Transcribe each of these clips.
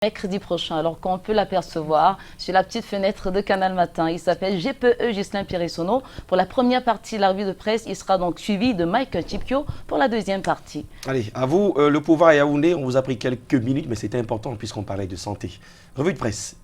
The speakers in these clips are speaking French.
Mercredi prochain, alors qu'on peut l'apercevoir sur la petite fenêtre de Canal Matin. Il s'appelle GPE Ghislain Pierre-Essonneau. Pour la première partie de la revue de presse, il sera donc suivi de Mike Chipkio pour la deuxième partie. Allez, à vous, le pouvoir à Yaoundé, on vous a pris quelques minutes, mais c'était important puisqu'on parlait de santé. Revue de presse.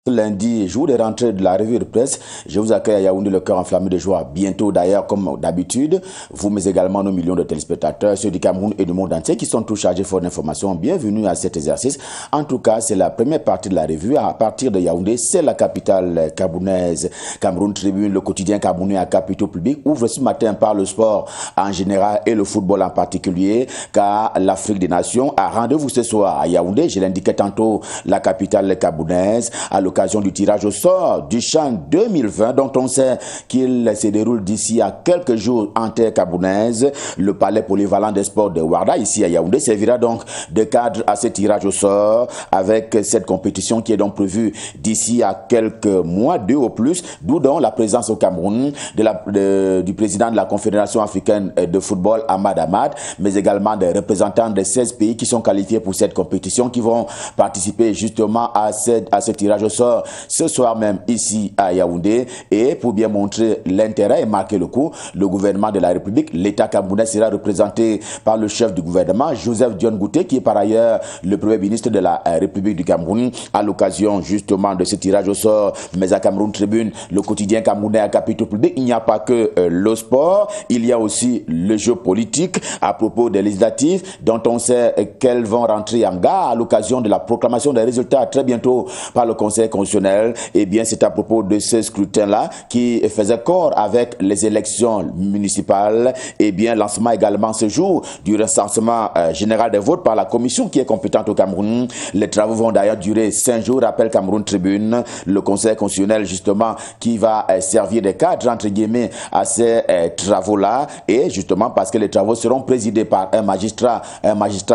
Lundi, jour de rentrée de la revue de presse, je vous accueille à Yaoundé, le cœur enflammé de joie. Bientôt d'ailleurs, comme d'habitude, vous mais également nos millions de téléspectateurs, ceux du Cameroun et du monde entier qui sont tous chargés pour l'information. Bienvenue à cet exercice. En tout cas, c'est la première partie de la revue. À partir de Yaoundé, c'est la capitale camerounaise. Cameroun Tribune, le quotidien camerounais à capitaux publics, ouvre ce matin par le sport en général et le football en particulier, car l'Afrique des Nations a rendez-vous ce soir à Yaoundé. Je l'indiquais tantôt, la capitale camerounaise, à l'occasion du tirage au sort du CHAN 2020 dont on sait qu'il se déroule d'ici à quelques jours en terre camerounaise. Le palais polyvalent des sports de Ouarda ici à Yaoundé servira donc de cadre à ce tirage au sort avec cette compétition qui est donc prévue d'ici à quelques mois, 2 au plus, d'où donc la présence au Cameroun du président de la Confédération africaine de football, Ahmad Ahmad, mais également des représentants des 16 pays qui sont qualifiés pour cette compétition qui vont participer justement à ce tirage au sort ce soir même ici à Yaoundé. Et pour bien montrer l'intérêt et marquer le coup, le gouvernement de la République, l'État camerounais sera représenté par le chef du gouvernement, Joseph Dione Gouté, qui est par ailleurs le premier ministre de la République du Cameroun, à l'occasion justement de ce tirage au sort. Mais à Cameroun Tribune, le quotidien camerounais à capitaux publics, il n'y a pas que le sport, il y a aussi le jeu politique à propos des législatives dont on sait qu'elles vont rentrer en gare à l'occasion de la proclamation des résultats très bientôt par le Conseil constitutionnel. Eh bien, c'est à propos de ce scrutin-là qui faisait corps avec les élections municipales. Eh bien, lancement également ce jour du recensement général des votes par la commission qui est compétente au Cameroun. Les travaux vont d'ailleurs durer 5 jours, rappelle Cameroun Tribune. Le Conseil constitutionnel, justement, qui va servir de cadre, entre guillemets, à ces travaux-là. Et justement, parce que les travaux seront présidés par un magistrat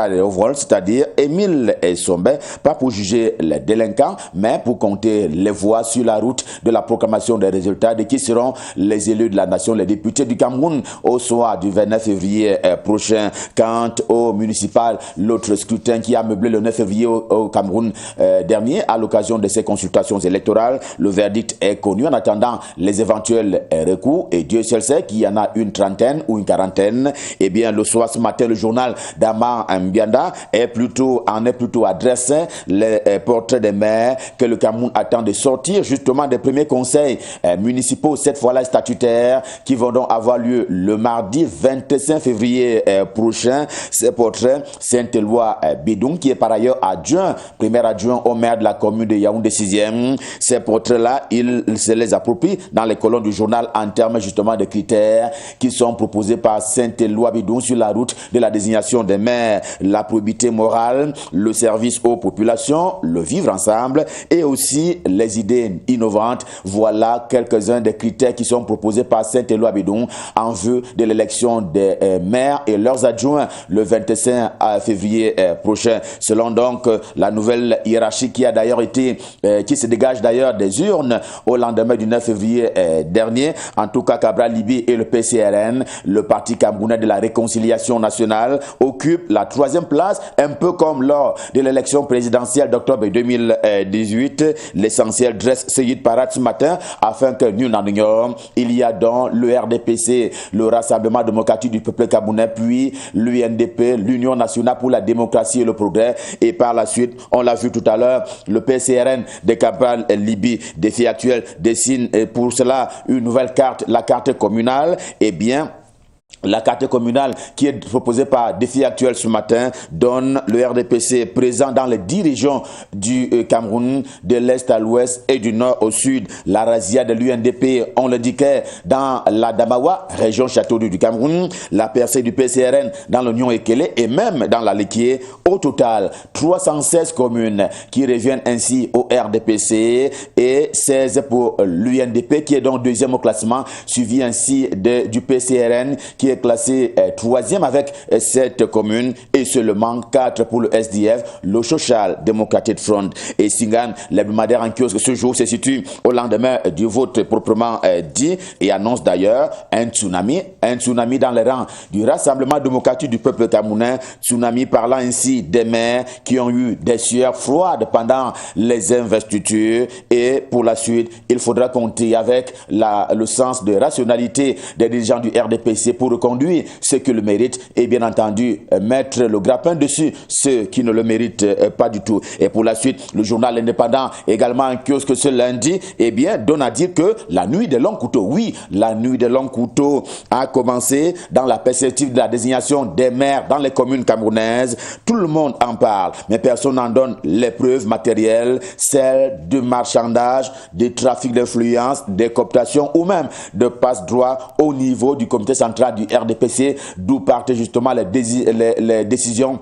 de haut vol, c'est-à-dire Émile Sombé, pas pour juger les délinquants, mais pour compter les voix sur la route de la proclamation des résultats de qui seront les élus de la nation, les députés du Cameroun au soir du 29 février prochain. Quant au municipal, l'autre scrutin qui a meublé le 9 février au Cameroun dernier à l'occasion de ces consultations électorales, le verdict est connu en attendant les éventuels recours et Dieu seul sait qu'il y en a une trentaine ou une quarantaine. Eh bien, le soir ce matin, le journal d'Ama Mbianda en est plutôt adressé les portraits des maires que le Cameroun attend de sortir justement des premiers conseils municipaux, cette fois-là statutaires, qui vont donc avoir lieu le mardi 25 février prochain. Ces portraits, Saint-Éloi Bidoum, qui est par ailleurs premier adjoint au maire de la commune de Yaoundé 6e. Ces portraits-là, il se les approprie dans les colonnes du journal en termes justement de critères qui sont proposés par Saint-Éloi Bidoum sur la route de la désignation des maires, la probité morale, le service aux populations, le vivre ensemble et aussi les idées innovantes. Voilà quelques-uns des critères qui sont proposés par Saint-Éloi Bidoum en vue de l'élection des maires et leurs adjoints le 25 février prochain. Selon donc la nouvelle hiérarchie qui a d'ailleurs qui se dégage d'ailleurs des urnes au lendemain du 9 février dernier. En tout cas, Cabral Libi et le PCRN, le Parti camerounais de la réconciliation nationale, occupent la 3e place, un peu comme lors de l'élection présidentielle d'octobre 2018. L'essentiel dresse ce guide parade ce matin afin que nul n'en ignore. Il y a donc le RDPC, le Rassemblement démocratique du peuple camerounais, puis l'UNDP, l'Union nationale pour la démocratie et le progrès. Et par la suite, on l'a vu tout à l'heure, le PCRN de Cabral Libi, défi actuel, dessine pour cela une nouvelle carte, la carte communale. Eh bien, la carte communale qui est proposée par Défi Actuel ce matin donne le RDPC présent dans les 10 régions du Cameroun, de l'Est à l'Ouest et du Nord au Sud. La razzia de l'UNDP, on le disait, dans la Damawa, région Château-d'Eau du Cameroun, la percée du PCRN dans l'Union Ekele et même dans la Liquier. Au total, 316 communes qui reviennent ainsi au RDPC et 16 pour l'UNDP qui est donc 2e au classement, suivi ainsi du PCRN qui qui est classé 3e avec 7 communes et seulement 4 pour le SDF, le Social Democratic Front. Et Singane, l'hebdomadaire en kiosque ce jour se situe au lendemain du vote proprement dit et annonce d'ailleurs un tsunami dans les rangs du Rassemblement démocratique du peuple camerounais, tsunami parlant ainsi des maires qui ont eu des sueurs froides pendant les investitures, et pour la suite, il faudra compter avec le sens de rationalité des dirigeants du RDPC pour reconduire ceux qui le méritent et bien entendu mettre le grappin dessus ceux qui ne le méritent pas du tout. Et pour la suite, le journal indépendant, également en kiosque ce lundi, eh bien, donne à dire que la nuit des longs couteaux, oui, la nuit des longs couteaux a commencé dans la perspective de la désignation des maires dans les communes camerounaises. Tout le monde en parle, mais personne n'en donne les preuves matérielles, celles de marchandage, de trafic d'influence, de cooptation ou même de passe-droit au niveau du comité central du RDPC, d'où partent justement les décisions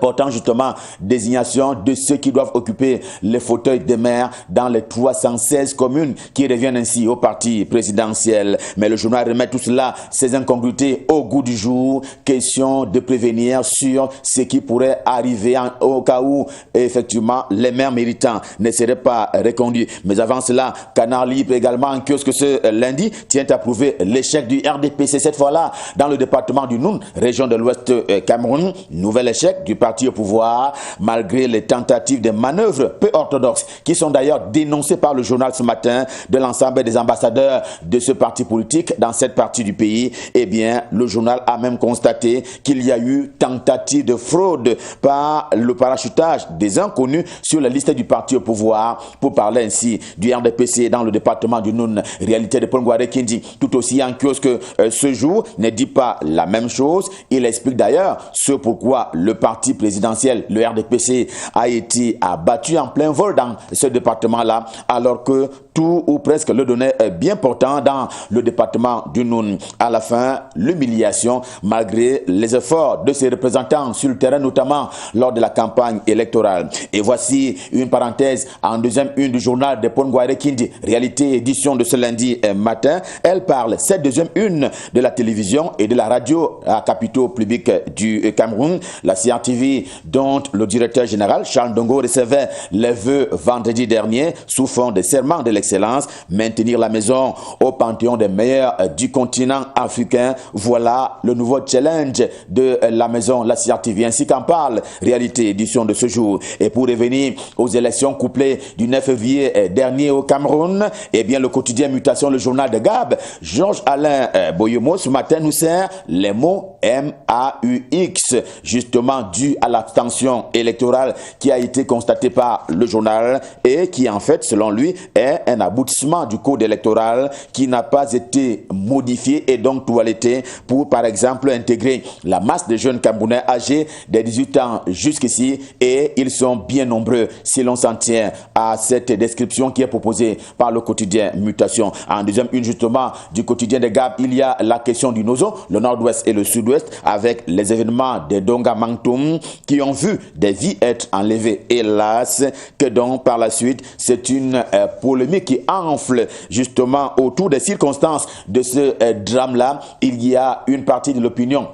portant justement désignation de ceux qui doivent occuper les fauteuils des maires dans les 316 communes qui reviennent ainsi au parti présidentiel. Mais le journal remet tout cela, ces incongruités au goût du jour. Question de prévenir sur ce qui pourrait arriver au cas où effectivement les maires méritants ne seraient pas reconduits. Mais avant cela, Canard Libre également en kiosque ce lundi tient à prouver l'échec du RDPC, cette fois-là dans le département du Noun, région de l'Ouest Cameroun. Nouvel échec du parti au pouvoir, malgré les tentatives de manœuvres peu orthodoxes qui sont d'ailleurs dénoncées par le journal ce matin de l'ensemble des ambassadeurs de ce parti politique dans cette partie du pays. Eh bien, le journal a même constaté qu'il y a eu tentative de fraude par le parachutage des inconnus sur la liste du parti au pouvoir, pour parler ainsi du RDPC dans le département du Noun. Réalité de Paul Ngouaré Kindi, tout aussi en kiosque ce jour, ne dit pas la même chose. Il explique d'ailleurs ce pourquoi le parti présidentiel, le RDPC, a été abattu en plein vol dans ce département-là, alors que tout ou presque le donnait bien portant dans le département du Noun. À la fin, l'humiliation, malgré les efforts de ses représentants sur le terrain, notamment lors de la campagne électorale. Et voici une parenthèse en deuxième une du journal de Paul Ngouaré Kindi, réalité édition de ce lundi matin. Elle parle, cette deuxième une de la télévision et de la radio à capitaux publics du Cameroun, la CRTV, dont le directeur général Charles Ndongo recevait les vœux vendredi dernier sous fond de serment de l'excellence, maintenir la maison au panthéon des meilleurs du continent africain. Voilà le nouveau challenge de la maison, la CRTV, ainsi qu'en parle réalité édition de ce jour. Et pour revenir aux élections couplées du 9 février dernier au Cameroun, eh bien le quotidien Mutation, le journal de Gab, Georges-Alain Boyomo ce matin nous sert les mots MAUX, justement dû à l'abstention électorale qui a été constatée par le journal et qui en fait selon lui est un aboutissement du code électoral qui n'a pas été modifié et donc toiletté pour par exemple intégrer la masse de jeunes Camerounais âgés de 18 ans jusqu'ici, et ils sont bien nombreux si l'on s'en tient à cette description qui est proposée par le quotidien Mutation. En deuxième une justement du quotidien de Gab, il y a la question du Nozo, le nord-ouest et le sud-ouest, avec les événements de Donga Mangtoum qui ont vu des vies être enlevées, hélas, que donc par la suite c'est une polémique qui enfle justement autour des circonstances de ce drame-là. Il y a une partie de l'opinion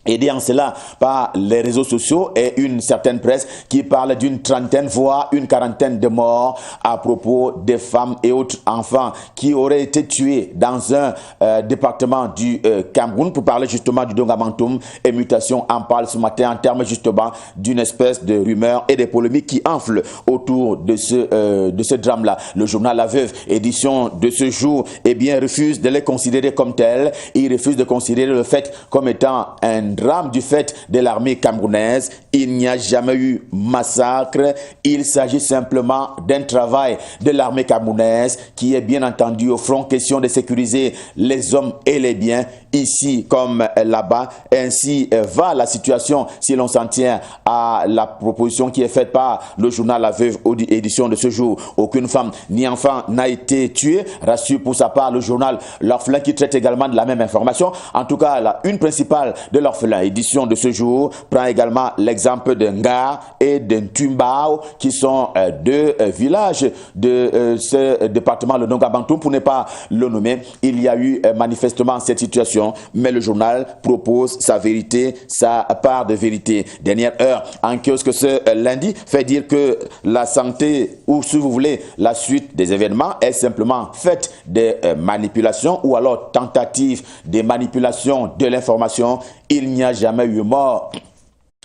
aidé en cela par les réseaux sociaux et une certaine presse qui parle d'une trentaine voire une quarantaine de morts à propos des femmes et autres enfants qui auraient été tués dans un département du Cameroun, pour parler justement du Donga Mangtoum. Et Mutation en parle ce matin en termes justement d'une espèce de rumeur et des polémiques qui enflent autour de ce drame-là. Le journal La Veuve, édition de ce jour, eh bien refuse de les considérer comme tels. Il refuse de considérer le fait comme étant un drame du fait de l'armée camerounaise. Il n'y a jamais eu massacre. Il s'agit simplement d'un travail de l'armée camerounaise qui est bien entendu au front, question de sécuriser les hommes et les biens ici comme là-bas. Ainsi va la situation si l'on s'en tient à la proposition qui est faite par le journal La Veuve, édition de ce jour. Aucune femme ni enfant n'a été tuée, rassure pour sa part le journal L'Orphelin qui traite également de la même information. En tout cas, la une principale de L'Orphelin, édition de ce jour, prend également l'exemple l'exemple de Nga et de Ntumbao, qui sont deux villages de ce département, le Nonga-Bantoum, pour ne pas le nommer. Il y a eu manifestement cette situation, mais le journal propose sa vérité, sa part de vérité. Dernière heure en kiosque ce lundi fait dire que la santé, ou si vous voulez, la suite des événements est simplement faite des manipulations ou alors tentative de manipulation de l'information. Il n'y a jamais eu mort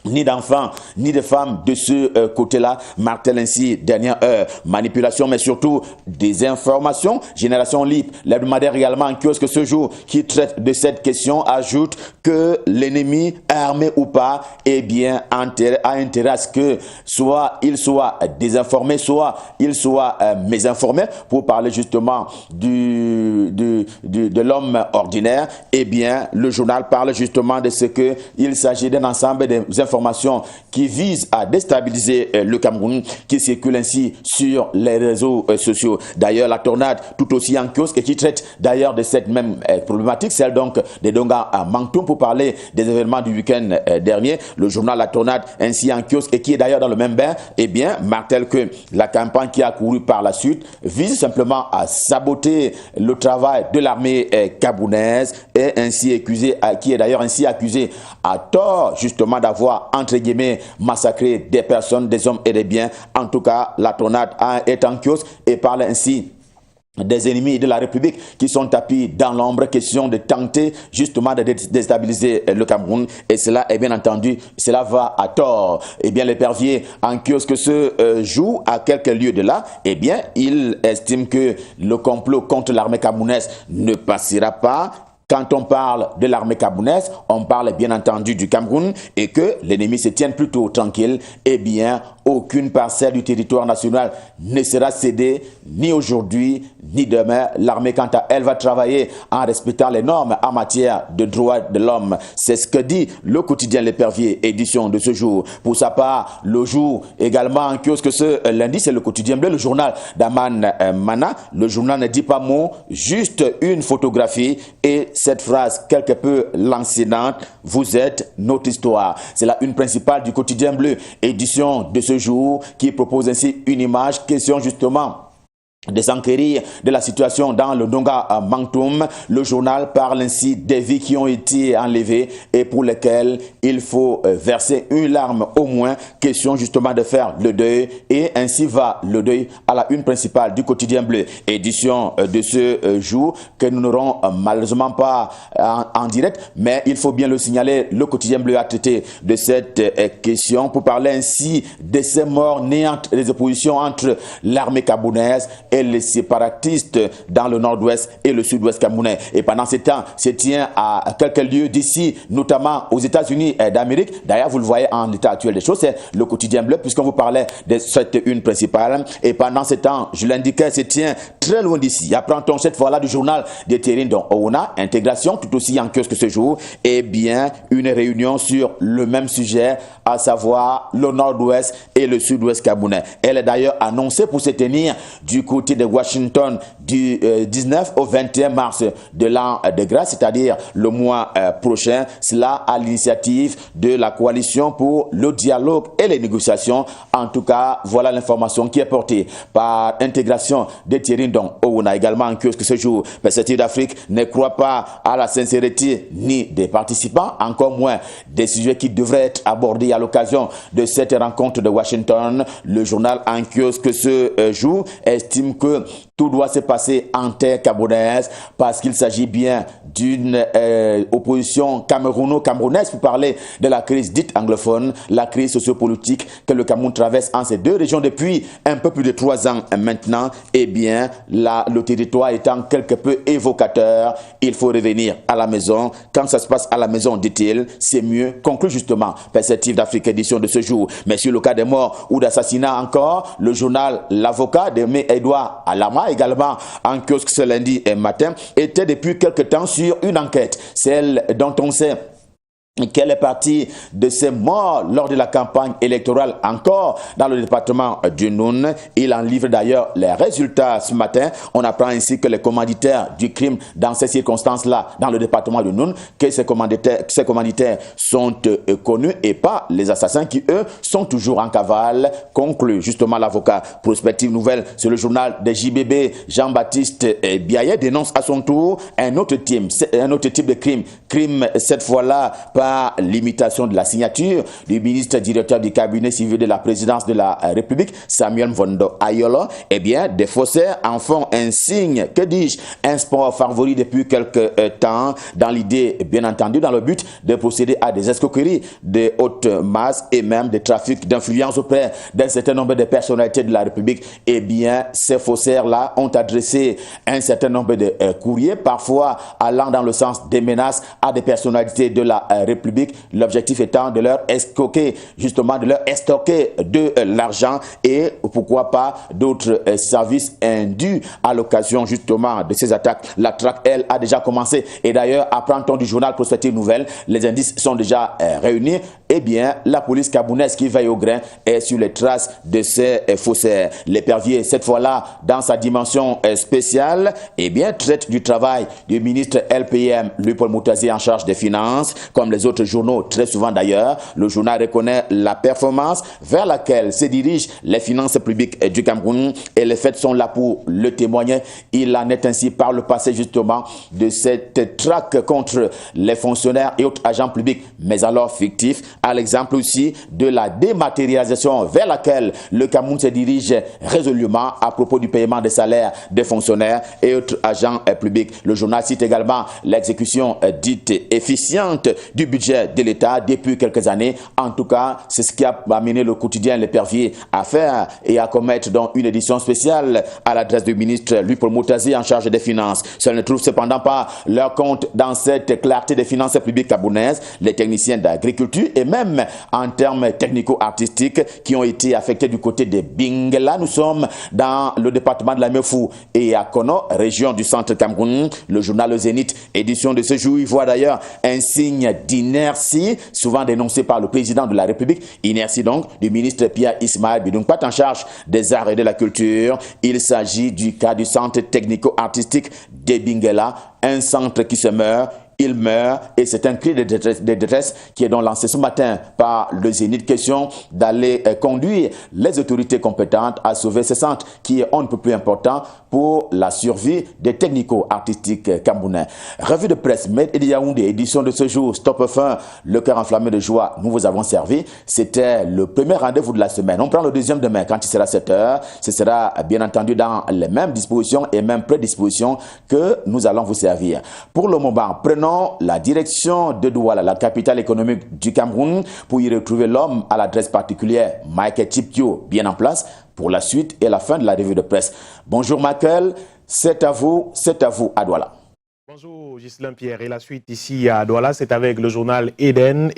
ni d'enfants, ni de femmes de ce côté-là, martèle ainsi, dernière heure, manipulation, mais surtout des informations. Génération Libre, l'hebdomadaire également en kiosque ce jour, qui traite de cette question, ajoute que l'ennemi, armé ou pas, eh bien, a intérêt à ce que soit il soit désinformé, soit il soit mésinformé, pour parler justement de l'homme ordinaire. Eh bien, le journal parle justement de ce que il s'agit d'un ensemble d'informations qui visent à déstabiliser le Cameroun, qui circulent ainsi sur les réseaux sociaux. D'ailleurs, la tornade, tout aussi en kiosque, et qui traite d'ailleurs de cette même problématique, celle donc des Donga à Mantoum, pour parler des événements du week-end dernier. Le journal La Tornade, ainsi en kiosque, et qui est d'ailleurs dans le même bain, eh bien, martèle que la campagne qui a couru par la suite vise simplement à saboter le travail de l'armée camerounaise, et ainsi accusé, qui est d'ailleurs ainsi accusé à tort justement d'avoir entre guillemets massacré des personnes, des hommes et des biens. En tout cas, la tornade est en kiosque et parle ainsi des ennemis de la République qui sont tapis dans l'ombre, question de tenter justement de déstabiliser le Cameroun, et cela est bien entendu, cela va à tort. Eh bien, l'épervier en kiosque se joue à quelques lieues de là. Eh bien, il estime que le complot contre l'armée camerounaise ne passera pas. Quand on parle de l'armée camerounaise, on parle bien entendu du Cameroun, et que l'ennemi se tienne plutôt tranquille. Eh bien, aucune parcelle du territoire national ne sera cédée, ni aujourd'hui, ni demain. L'armée, quant à elle, va travailler en respectant les normes en matière de droits de l'homme. C'est ce que dit le quotidien L'Épervier, édition de ce jour. Pour sa part, le jour également en kiosque ce lundi, c'est le quotidien bleu, le journal d'Aman Mana. Le journal ne dit pas mot, juste une photographie et cette phrase quelque peu lancinante: vous êtes notre histoire. C'est la une principale du quotidien bleu, édition de ce jour, qui propose ainsi une image, question justement de s'enquérir de la situation dans le Donga à Mantoum. Le journal parle ainsi des vies qui ont été enlevées et pour lesquelles il faut verser une larme au moins. Question justement de faire le deuil, et ainsi va le deuil à la une principale du quotidien bleu, édition de ce jour, que nous n'aurons malheureusement pas en direct, mais il faut bien le signaler, le quotidien bleu a traité de cette question pour parler ainsi de ces morts néantes, des oppositions entre l'armée camerounaise et les séparatistes dans le nord-ouest et le sud-ouest camerounais. Et pendant ce temps, se tient à quelques lieues d'ici, notamment aux États-Unis d'Amérique. D'ailleurs, vous le voyez en l'état actuel des choses, c'est le quotidien bleu, puisqu'on vous parlait de cette une principale. Et pendant ce temps, je l'indiquais, se tient très loin d'ici. Apprend-on cette fois-là du journal de Thierry dont on a intégration, tout aussi en kiosque ce jour, et bien une réunion sur le même sujet, à savoir le nord-ouest et le sud-ouest camerounais. Elle est d'ailleurs annoncée pour se tenir du côté de Washington du 19 au 21 mars de l'an de grâce, c'est-à-dire le mois prochain. Cela à l'initiative de la coalition pour le dialogue et les négociations. En tout cas, voilà l'information qui est portée par intégration de Thierry Ndong. On a également en kiosque ce jour. Perspective d'Afrique ne croit pas à la sincérité ni des participants, encore moins des sujets qui devraient être abordés à l'occasion de cette rencontre de Washington. Le journal en kiosque ce jour estime que tout doit se passer en terre camerounaise, parce qu'il s'agit bien d'une opposition camerouno-camerounaise pour parler de la crise dite anglophone, la crise sociopolitique que le Cameroun traverse en ces deux régions depuis un peu plus de 3 ans maintenant. Eh bien, le territoire étant quelque peu évocateur, il faut revenir à la maison. Quand ça se passe à la maison, dit-il, c'est mieux. Conclut justement Perspective d'Afrique, édition de ce jour. Mais sur le cas des morts ou d'assassinats encore, le journal L'Avocat de Edouard Alama, également en kiosque ce lundi matin, était depuis quelque temps sur une enquête, celle dont on sait Quelle est partie de ces morts lors de la campagne électorale encore dans le département du Noun? Il en livre d'ailleurs les résultats ce matin. On apprend ainsi que les commanditaires du crime dans ces circonstances-là, dans le département du Noun, que ces commanditaires sont connus et pas les assassins qui, eux, sont toujours en cavale, conclut justement l'avocat. Prospective nouvelle sur le journal de JBB, Jean-Baptiste Biaye dénonce à son tour un autre type de crime cette fois-là par l'imitation de la signature du ministre directeur du cabinet civil de la présidence de la République, Samuel Mvondo Ayolo. Eh bien, des faussaires en font un signe, que dis-je, un sport favori depuis quelques temps, dans l'idée, bien entendu, dans le but de procéder à des escroqueries de haute masse et même des trafics d'influence auprès d'un certain nombre de personnalités de la République. Eh bien, ces faussaires-là ont adressé un certain nombre de courriers, parfois allant dans le sens des menaces à des personnalités de la République, l'objectif étant de leur escroquer, justement de leur estoquer de l'argent et pourquoi pas d'autres services indus à l'occasion justement de ces attaques. La traque, elle, a déjà commencé et d'ailleurs, apprend-on du journal Prospective Nouvelle, les indices sont déjà réunis. Eh bien, la police gabounaise qui veille au grain est sur les traces de ces faussaires. L'épervier, cette fois-là, dans sa dimension spéciale, eh bien, traite du travail du ministre LPM, Louis-Paul Moutazi, en charge des finances, comme les autres journaux, très souvent d'ailleurs. Le journal reconnaît la performance vers laquelle se dirigent les finances publiques du Cameroun et les faits sont là pour le témoigner. Il en est ainsi par le passé justement de cette traque contre les fonctionnaires et autres agents publics, mais alors fictifs, à l'exemple aussi de la dématérialisation vers laquelle le Cameroun se dirige résolument à propos du paiement des salaires des fonctionnaires et autres agents publics. Le journal cite également l'exécution dite efficiente du budget de l'État depuis quelques années. En tout cas, c'est ce qui a amené le quotidien L'Épervier à faire et à commettre dans une édition spéciale à l'adresse du ministre Louis-Paul Moutazi en charge des finances. Cela ne trouve cependant pas leur compte dans cette clarté des finances publiques gabonaises. Les techniciens d'agriculture et même en termes technico-artistiques qui ont été affectés du côté de Bingela. Nous sommes dans le département de la Mefou et à Kono, région du centre Cameroun. Le journal Le Zénith, édition de ce jour, il voit d'ailleurs un signe d'inertie, souvent dénoncé par le président de la République. Inertie donc du ministre Pierre Ismaël Bidounkpat en charge des arts et de la culture. Il s'agit du cas du centre technico-artistique de Bingela, un centre qui se meurt. Il meurt et c'est un cri de détresse qui est donc lancé ce matin par le Zénith. Question d'aller conduire les autorités compétentes à sauver ce centre qui est on ne peut plus important pour la survie des technico-artistiques camerounais. Revue de presse Made in Yaoundé, édition de ce jour, Stop Fin, le cœur enflammé de joie, nous vous avons servi. C'était le premier rendez-vous de la semaine. On prend le deuxième demain quand il sera 7h. Ce sera bien entendu dans les mêmes dispositions et mêmes prédispositions que nous allons vous servir. Pour le moment, prenons la direction de Douala, la capitale économique du Cameroun, pour y retrouver l'homme à l'adresse particulière, Michael Chipkio, bien en place pour la suite et la fin de la revue de presse. Bonjour Michael, c'est à vous à Douala. Bonjour Ghislain Pierre et la suite ici à Douala, c'est avec le journal Eden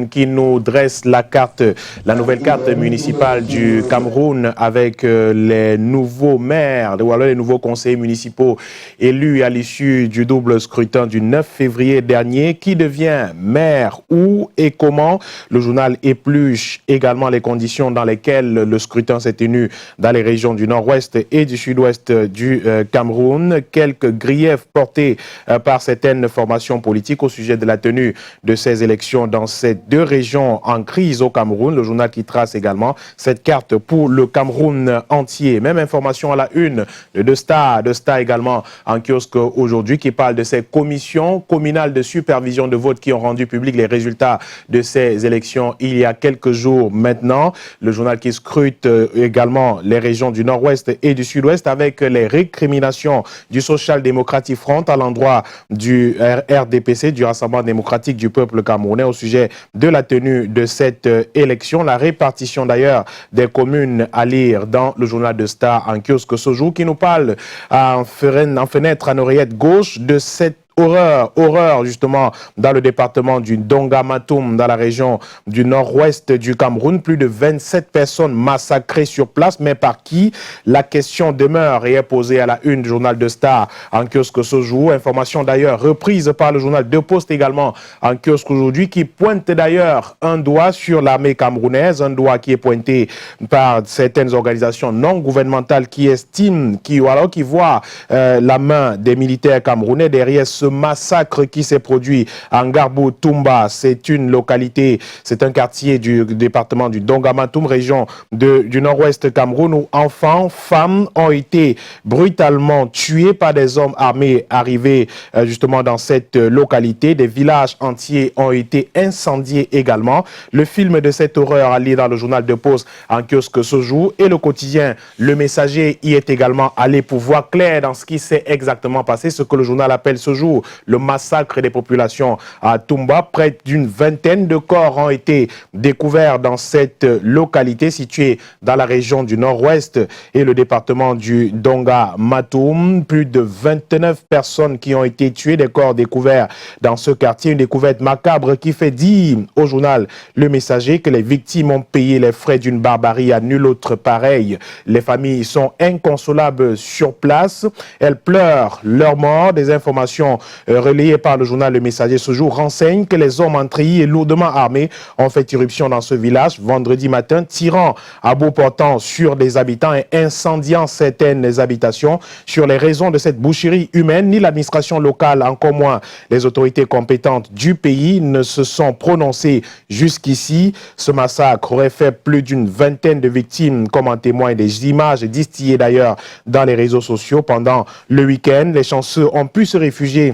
qui nous dresse la nouvelle carte municipale du Cameroun avec les nouveaux maires de Douala, les nouveaux conseillers municipaux élus à l'issue du double scrutin du 9 février dernier. Qui devient maire, où et comment? Le journal épluche également les conditions dans lesquelles le scrutin s'est tenu dans les régions du nord-ouest et du sud-ouest du Cameroun. Quelques griefs portés par certaines formations politiques au sujet de la tenue de ces élections dans ces deux régions en crise au Cameroun. Le journal qui trace également cette carte pour le Cameroun entier. Même information à la une de Star également en kiosque aujourd'hui qui parle de ces commissions communales de supervision de vote qui ont rendu public les résultats de ces élections il y a quelques jours maintenant. Le journal qui scrute également les régions du nord-ouest et du sud-ouest avec les récriminations du Social Democratic Front à l'endroit du RDPC, du Rassemblement démocratique du peuple camerounais au sujet de la tenue de cette élection. La répartition d'ailleurs des communes à lire dans le journal de Star en kiosque ce jour qui nous parle en fenêtre en oreillette gauche de cette Horreur justement dans le département du Donga-Matoum, dans la région du nord-ouest du Cameroun. Plus de 27 personnes massacrées sur place, mais par qui? La question demeure et est posée à la une du journal de Star en kiosque ce jour. Information d'ailleurs reprise par le journal De Post également en kiosque aujourd'hui, qui pointe d'ailleurs un doigt sur l'armée camerounaise, un doigt qui est pointé par certaines organisations non gouvernementales qui estiment, qui voient la main des militaires camerounais derrière ce massacre qui s'est produit en Garbou-Toumba. C'est une localité, c'est un quartier du département du Donga-Matoum, région du nord-ouest Cameroun, où enfants, femmes ont été brutalement tués par des hommes armés arrivés justement dans cette localité. Des villages entiers ont été incendiés également. Le film de cette horreur à lire dans le journal de Post en kiosque ce jour, et le quotidien Le Messager y est également allé pour voir clair dans ce qui s'est exactement passé, ce que le journal appelle ce jour le massacre des populations à Toumba. Près d'une vingtaine de corps ont été découverts dans cette localité située dans la région du nord-ouest et le département du Donga-Matoum. Plus de 29 personnes qui ont été tuées, des corps découverts dans ce quartier. Une découverte macabre qui fait dire au journal Le Messager que les victimes ont payé les frais d'une barbarie à nul autre pareil. Les familles sont inconsolables sur place. Elles pleurent leur mort. Des informations relayées par le journal Le Messager ce jour renseignent que les hommes en treillis et lourdement armés ont fait irruption dans ce village vendredi matin, tirant à bout portant sur des habitants et incendiant certaines habitations. Sur les raisons de cette boucherie humaine, ni l'administration locale, encore moins les autorités compétentes du pays ne se sont prononcées jusqu'ici. Ce massacre aurait fait plus d'une vingtaine de victimes, comme en témoignent des images distillées d'ailleurs dans les réseaux sociaux. Pendant le week-end, les chanceux ont pu se réfugier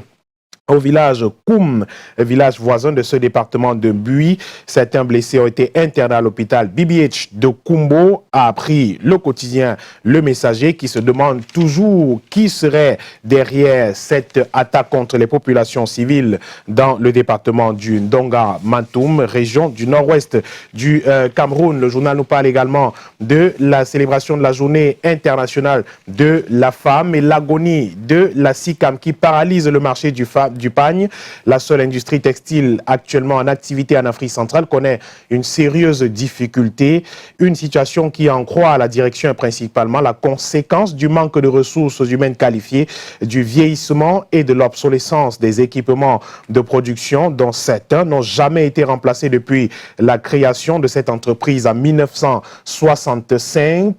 au village Koum, village voisin de ce département de Bui. Certains blessés ont été internés à l'hôpital BBH de Kumbo, a appris le quotidien Le Messager, qui se demande toujours qui serait derrière cette attaque contre les populations civiles dans le département du Donga-Matoum, région du nord-ouest du Cameroun. Le journal nous parle également de la célébration de la journée internationale de la femme et l'agonie de la SICAM qui paralyse le marché du pagne. La seule industrie textile actuellement en activité en Afrique centrale connaît une sérieuse difficulté, une situation qui en croît à la direction et principalement la conséquence du manque de ressources humaines qualifiées, du vieillissement et de l'obsolescence des équipements de production dont certains n'ont jamais été remplacés depuis la création de cette entreprise en 1965.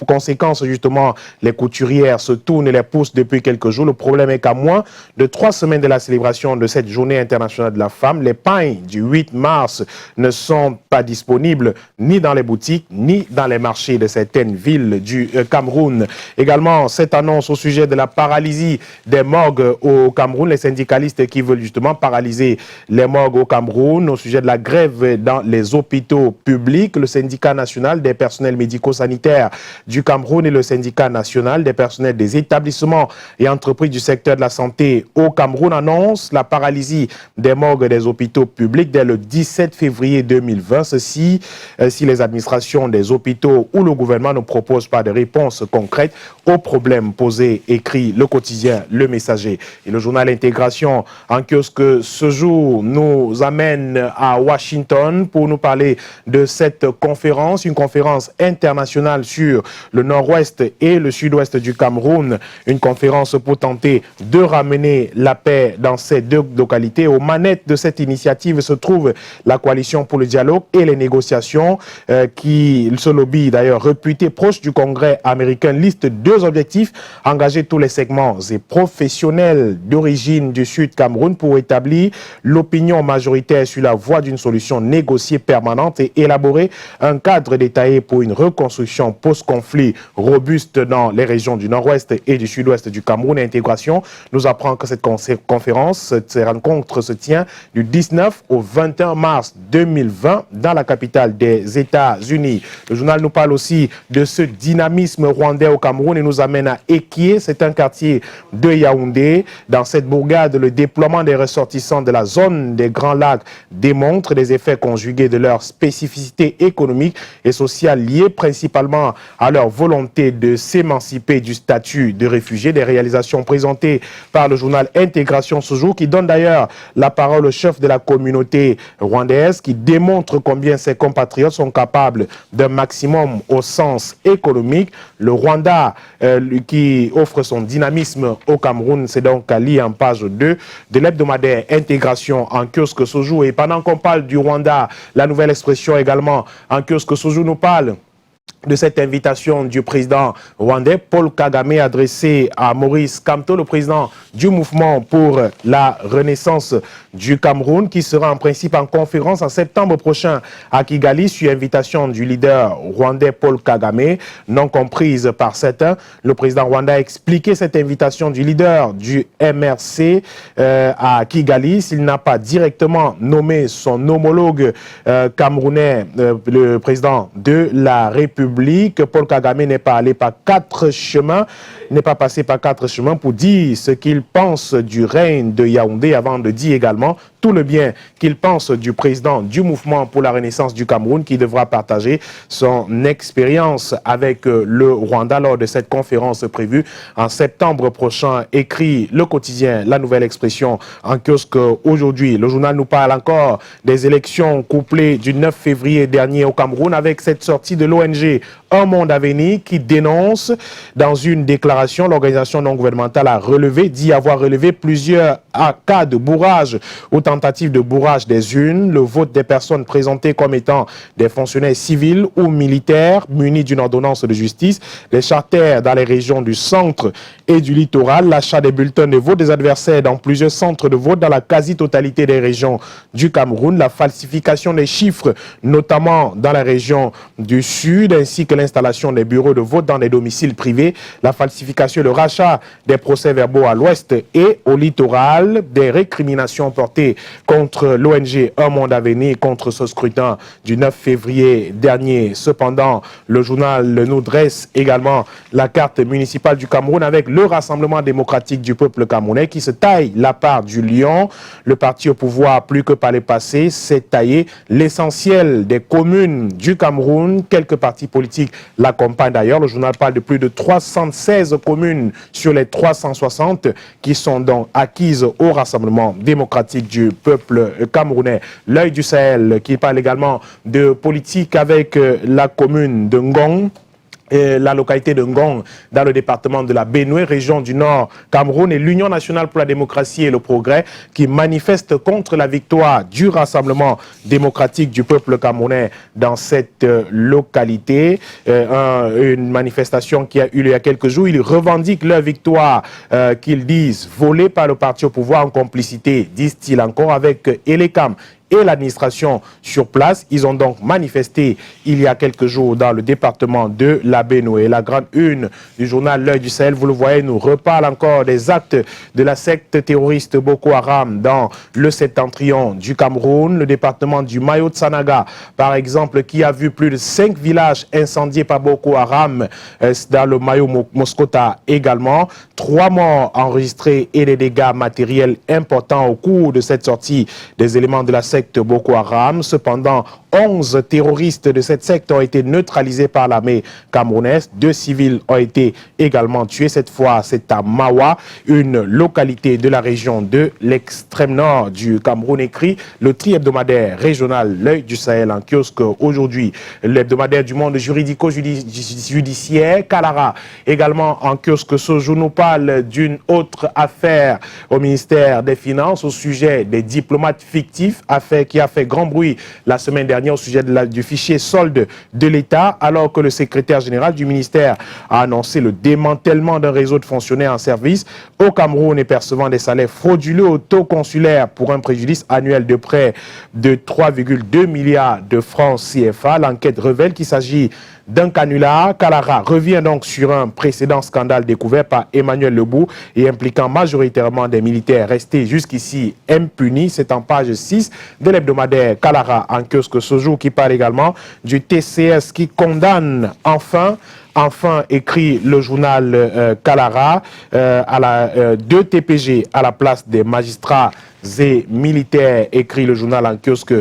Conséquence justement, les couturières se tournent et les poussent depuis quelques jours. Le problème est qu'à moins de 3 semaines de la célébration de cette journée internationale de la femme, les pagnes du 8 mars ne sont pas disponibles ni dans les boutiques ni dans les marchés de certaines villes du Cameroun. Également, cette annonce au sujet de la paralysie des morgues au Cameroun, les syndicalistes qui veulent justement paralyser les morgues au Cameroun, au sujet de la grève dans les hôpitaux publics, le syndicat national des personnels médico-sanitaires du Cameroun et le syndicat national des personnels des établissements et entreprises du secteur de la santé au Cameroun annonce la paralysie des morgues des hôpitaux publics dès le 17 février 2020. Ceci, si les administrations des hôpitaux ou le gouvernement ne proposent pas de réponses concrètes aux problèmes posés, écrit le quotidien Le Messager. Et le journal Intégration en kiosque ce jour nous amène à Washington pour nous parler de cette conférence, une conférence internationale sur le nord-ouest et le sud-ouest du Cameroun, une conférence pour tenter de ramener la paix dans ces deux localités. Aux manettes de cette initiative se trouve la coalition pour le dialogue et les négociations qui, ce lobby d'ailleurs réputé proche du Congrès américain, liste 2 objectifs: engager tous les segments et professionnels d'origine du Sud Cameroun pour établir l'opinion majoritaire sur la voie d'une solution négociée permanente et élaborer un cadre détaillé pour une reconstruction post-conflit robuste dans les régions du nord-ouest et du sud-ouest du Cameroun. Intégration nous apprend que cette conférence, cette rencontre se tient du 19 au 21 mars 2020 dans la capitale des États-Unis. Le journal nous parle aussi de ce dynamisme rwandais au Cameroun et nous amène à Ekié. C'est un quartier de Yaoundé. Dans cette bourgade, le déploiement des ressortissants de la zone des Grands Lacs démontre des effets conjugués de leur spécificité économique et sociale liée principalement à leur volonté de s'émanciper du statut de réfugié. Des réalisations présentées par le journal Intégration invitation ce jour qui donne d'ailleurs la parole au chef de la communauté rwandaise qui démontre combien ses compatriotes sont capables d'un maximum au sens économique. Le Rwanda qui offre son dynamisme au Cameroun, c'est donc à lire en page 2 de l'hebdomadaire Intégration en kiosque ce jour. Et pendant qu'on parle du Rwanda, la nouvelle expression également en kiosque ce jour nous parle de cette invitation du président rwandais Paul Kagame adressée à Maurice Kamto, le président du mouvement pour la renaissance du Cameroun, qui sera en principe en conférence en septembre prochain à Kigali sur invitation du leader rwandais Paul Kagame, non comprise par certains. Le président rwandais a expliqué cette invitation du leader du MRC à Kigali. S'il n'a pas directement nommé son homologue camerounais, le président de la République, Paul Kagame n'est pas allé par quatre chemins, n'est pas passé par quatre chemins pour dire ce qu'il pense du règne de Yaoundé avant de dire également tout le bien qu'il pense du président du mouvement pour la renaissance du Cameroun qui devra partager son expérience avec le Rwanda lors de cette conférence prévue en septembre prochain, écrit le quotidien La Nouvelle Expression en kiosque aujourd'hui. Le journal nous parle encore des élections couplées du 9 février dernier au Cameroun avec cette sortie de l'ONG Un Monde à Venir qui dénonce dans une déclaration, l'organisation non gouvernementale a dit avoir relevé plusieurs cas de bourrage ou tentatives de bourrage des urnes, le vote des personnes présentées comme étant des fonctionnaires civils ou militaires munis d'une ordonnance de justice, les charters dans les régions du centre et du littoral, l'achat des bulletins de vote des adversaires dans plusieurs centres de vote dans la quasi-totalité des régions du Cameroun, la falsification des chiffres, notamment dans la région du Sud, ainsi que l'installation des bureaux de vote dans des domiciles privés, la falsification et le rachat des procès-verbaux à l'ouest et au littoral, des récriminations portées contre l'ONG Un Monde à Venir contre ce scrutin du 9 février dernier. Cependant, le journal nous dresse également la carte municipale du Cameroun avec le Rassemblement démocratique du peuple camerounais qui se taille la part du lion. Le parti au pouvoir, plus que par les passés, s'est taillé l'essentiel des communes du Cameroun. Quelques partis politiques l'accompagnent d'ailleurs. Le journal parle de plus de 316 communes sur les 360 qui sont donc acquises au Rassemblement démocratique du peuple camerounais. L'œil du Sahel qui parle également de politique avec la commune de Ngong, la localité de Ngong dans le département de la Benue, région du Nord Cameroun, et l'Union nationale pour la démocratie et le progrès qui manifeste contre la victoire du Rassemblement démocratique du peuple camerounais dans cette localité. Une manifestation qui a eu lieu il y a quelques jours. Ils revendiquent leur victoire qu'ils disent volée par le parti au pouvoir en complicité, disent-ils encore, avec Elekam et l'administration sur place. Ils ont donc manifesté il y a quelques jours dans le département de la Benue. Et la grande une du journal L'Œil du Sahel, vous le voyez, nous reparle encore des actes de la secte terroriste Boko Haram dans le septentrion du Cameroun, le département du Mayo-Tsanaga, par exemple, qui a vu plus de 5 villages incendiés par Boko Haram, dans le Mayo-Moskota également. 3 morts enregistrés et des dégâts matériels importants au cours de cette sortie des éléments de la secte Boko Haram. Cependant, 11 terroristes de cette secte ont été neutralisés par l'armée camerounaise. 2 civils ont été également tués. Cette fois, c'est à Mawa, une localité de la région de l'extrême nord du Cameroun, écrit le tri-hebdomadaire régional L'Œil du Sahel en kiosque aujourd'hui. L'hebdomadaire du monde juridico-judiciaire Kalara également en kiosque ce jour nous parle d'une autre affaire au ministère des Finances au sujet des diplomates fictifs, affaire qui a fait grand bruit la semaine dernière au sujet du fichier solde de l'État, alors que le secrétaire général du ministère a annoncé le démantèlement d'un réseau de fonctionnaires en service au Cameroun et percevant des salaires frauduleux au taux consulaire pour un préjudice annuel de près de 3,2 milliards de francs CFA. L'enquête révèle qu'il s'agit d'un canular. Kalara revient donc sur un précédent scandale découvert par Emmanuel Lebou et impliquant majoritairement des militaires restés jusqu'ici impunis. C'est en page 6 de l'hebdomadaire Kalara en kiosque ce jour qui parle également du TCS qui condamne enfin, écrit le journal Kalara, à 2 TPG à la place des magistrats et militaires, écrit le journal en kiosque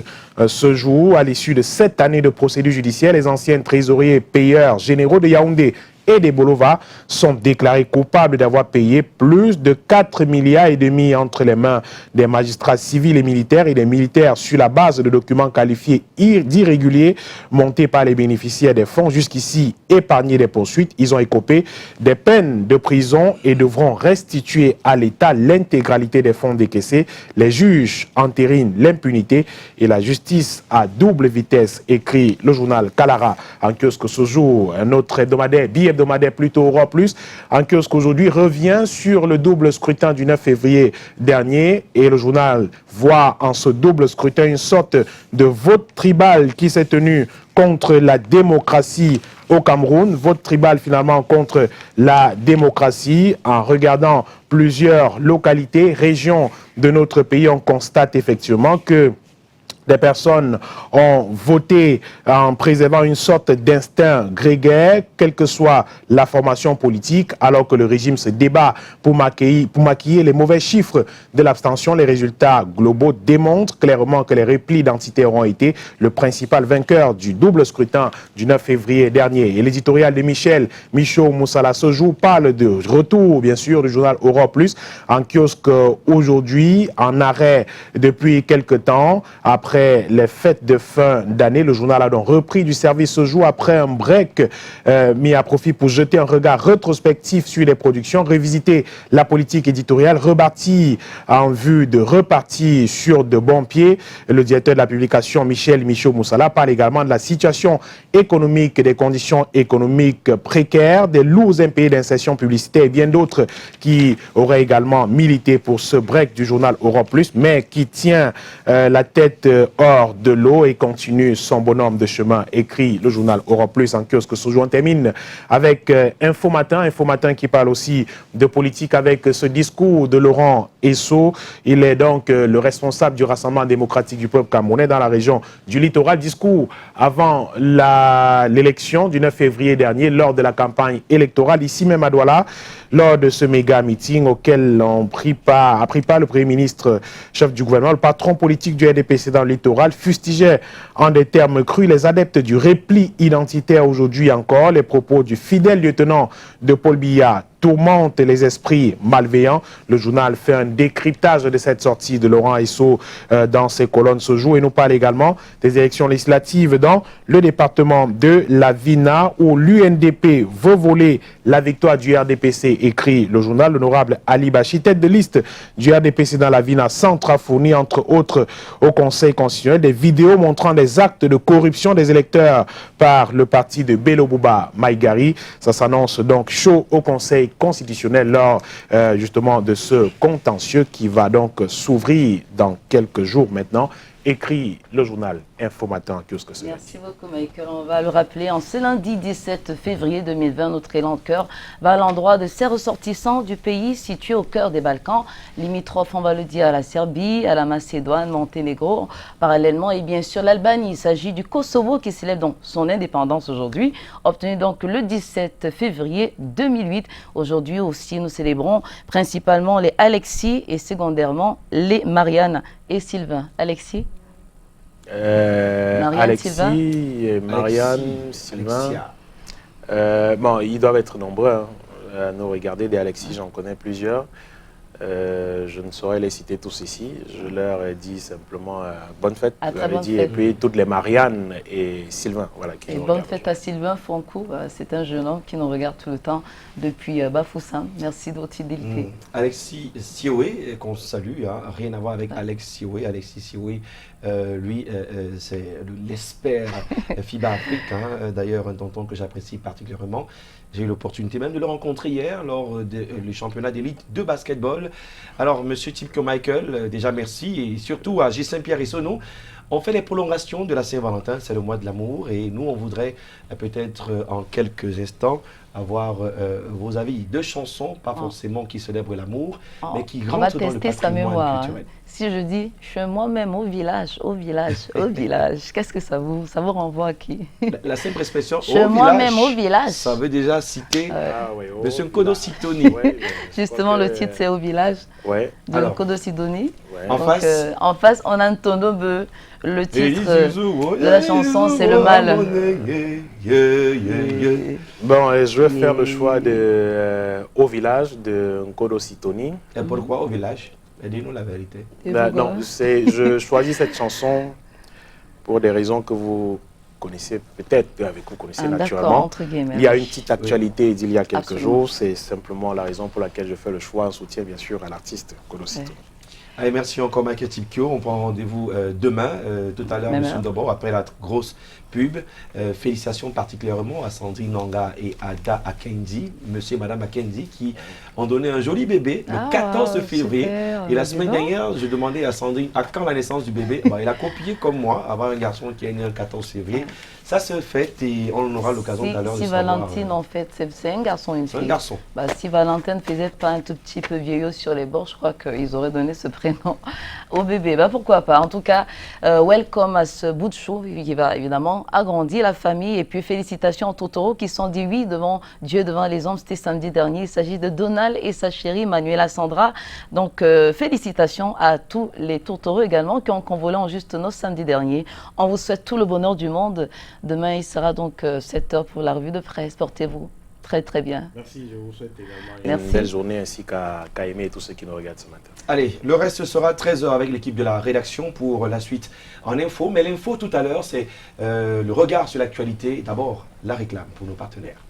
ce jour. À l'issue de 7 années de procédure judiciaire, les anciens trésoriers payeurs généraux de Yaoundé et des Bolova sont déclarés coupables d'avoir payé plus de 4,5 milliards entre les mains des magistrats civils et militaires et des militaires sur la base de documents qualifiés d'irréguliers montés par les bénéficiaires des fonds jusqu'ici épargnés des poursuites. Ils ont écopé des peines de prison et devront restituer à l'État l'intégralité des fonds décaissés. Les juges entérinent l'impunité et la justice à double vitesse, écrit le journal Kalara en kiosque ce jour. Un autre hebdomadaire, bi-hebdomadaire plutôt Europe Plus, en kiosque aujourd'hui, revient sur le double scrutin du 9 février dernier et le journal voit en ce double scrutin une sorte de vote tribal qui s'est tenu contre la démocratie au Cameroun, vote tribal finalement contre la démocratie. En regardant plusieurs localités, régions de notre pays, on constate effectivement que des personnes ont voté en préservant une sorte d'instinct grégaire, quelle que soit la formation politique, alors que le régime se débat pour maquiller les mauvais chiffres de l'abstention. Les résultats globaux démontrent clairement que les replis identitaires ont été le principal vainqueur du double scrutin du 9 février dernier. Et l'éditorial de Michel Michaud-Moussala ce jour parle de retour, bien sûr, du journal Europe Plus en kiosque aujourd'hui, en arrêt depuis quelque temps. Après les fêtes de fin d'année, le journal a donc repris du service ce jour après un break mis à profit pour jeter un regard rétrospectif sur les productions, revisiter la politique éditoriale, rebâtir en vue de repartir sur de bons pieds. Le directeur de la publication, Michel Michaud-Moussala, parle également de la situation économique, des conditions économiques précaires, des lourds impayés d'insertion publicitaire et bien d'autres qui auraient également milité pour ce break du journal Europe Plus, mais qui tient la tête hors de l'eau et continue son bonhomme de chemin, écrit le journal Europe Plus en kiosque ce jour. On termine avec Info Matin qui parle aussi de politique avec ce discours de Laurent Esso. Il est donc le responsable du Rassemblement démocratique du peuple camerounais dans la région du littoral. Discours avant l'élection du 9 février dernier, lors de la campagne électorale, ici même à Douala, lors de ce méga meeting auquel a pris part le Premier ministre, chef du gouvernement, le patron politique du RDPC dans le littoral, fustigeait en des termes crus les adeptes du repli identitaire aujourd'hui encore. Les propos du fidèle lieutenant de Paul Biya tourmente les esprits malveillants. Le journal fait un décryptage de cette sortie de Laurent Esso dans ses colonnes ce jour et nous parle également des élections législatives dans le département de la Vina où l'UNDP veut voler la victoire du RDPC, écrit le journal. L'honorable Ali Bachi, tête de liste du RDPC dans la Vina Centre, a fourni entre autres au Conseil constitutionnel des vidéos montrant des actes de corruption des électeurs par le parti de Bello Bouba Maïgari. Ça s'annonce donc chaud au Conseil constitutionnel lors justement de ce contentieux qui va donc s'ouvrir dans quelques jours maintenant, écrit le journal Info Matin. Merci beaucoup Michael. On va le rappeler, en ce lundi 17 février 2020, notre élan de cœur va à l'endroit de ces ressortissants du pays situé au cœur des Balkans, limitrophes, on va le dire, à la Serbie, à la Macédoine, Monténégro, parallèlement et bien sûr l'Albanie. Il s'agit du Kosovo qui célèbre donc son indépendance aujourd'hui, obtenue donc le 17 février 2008. Aujourd'hui aussi, nous célébrons principalement les Alexis et secondairement les Marianne et Sylvain. Alexis? Alexis, Marianne, Sylvain. Bon, ils doivent être nombreux à nous regarder. Des Alexis, j'en connais plusieurs. Je ne saurais les citer tous ici. Je leur ai dit simplement bonne fête. Et puis toutes les Marianne et Sylvain. Voilà, qui et bonne fête à Sylvain Fonkou. C'est un jeune homme qui nous regarde tout le temps depuis Bafoussam. Merci de votre fidélité. Alexis Sioé, qu'on salue, hein, rien à voir avec Alex Sioé. Alexis Sioé, lui, c'est l'expert FIBA Afrique. Hein, d'ailleurs, un tonton que j'apprécie particulièrement. J'ai eu l'opportunité même de le rencontrer hier lors du championnat d'élite de basketball. Alors, monsieur Tipko Michael, déjà merci. Et surtout à Ghislain Pierre-Essonneau. On fait les prolongations de la Saint-Valentin, c'est le mois de l'amour. Et nous, on voudrait peut-être en quelques instants avoir vos avis de chansons, pas forcément qui célèbrent l'amour, mais qui rentrent dans le patrimoine culturel. Si je dis « je suis moi-même au village, au village, au village », qu'est-ce que ça vous renvoie à qui? La simple expression Je suis moi-même au village. Ça veut déjà citer Oui, M. Nkodo Sidoni. Justement, le titre c'est « Au village » de Alors, Nkodo Sidoni. En Donc, face, en face, on a Ntonobe. Le titre de la chanson, c'est le mal. Bon, je vais faire le choix de Au village de Nkodo Sidoni. Et pourquoi au village? Dis-nous la vérité. Non, je choisis cette chanson pour des raisons que vous connaissez peut-être, avec vous connaissez naturellement. Entre guillemets. Il y a une petite actualité d'il y a quelques Absolument. jours. C'est simplement la raison pour laquelle je fais le choix en soutien, bien sûr, à l'artiste Nkodo Sidoni. Allez, merci encore Michael Tipkio. On prend rendez-vous demain, tout à l'heure, M. Ndobo, après la grosse pub. Félicitations particulièrement à Sandrine Nanga et à Da Akendi, monsieur et madame Akendi, qui ont donné un joli bébé le 14 février. Super, et la semaine dernière, je demandais à Sandrine à quand la naissance du bébé. Elle a copié comme moi, avoir un garçon qui est né le 14 février. Ça se fait et on aura l'occasion tout à l'heure de savoir. Valentine, en fait, c'est un garçon, une fille. C'est un garçon. Bah, si Valentine faisait pas un tout petit peu vieillot sur les bords, je crois qu'ils auraient donné ce prénom au bébé. Bah, pourquoi pas. En tout cas, welcome à ce bout de chou qui va évidemment agrandir la famille. Et puis félicitations aux tourtereaux qui sont dit oui devant Dieu, devant les hommes. C'était samedi dernier. Il s'agit de Donald et sa chérie Manuela Sandra. Donc félicitations à tous les tourtereaux également qui ont convolé en juste noces samedi dernier. On vous souhaite tout le bonheur du monde. Demain, il sera donc 7 h pour la revue de presse. Portez-vous très très bien. Merci, je vous souhaite également une belle journée ainsi qu'à Aimé et tous ceux qui nous regardent ce matin. Allez, le reste sera 13 h avec l'équipe de la rédaction pour la suite en info. Mais l'info tout à l'heure, c'est le regard sur l'actualité. D'abord, la réclame pour nos partenaires.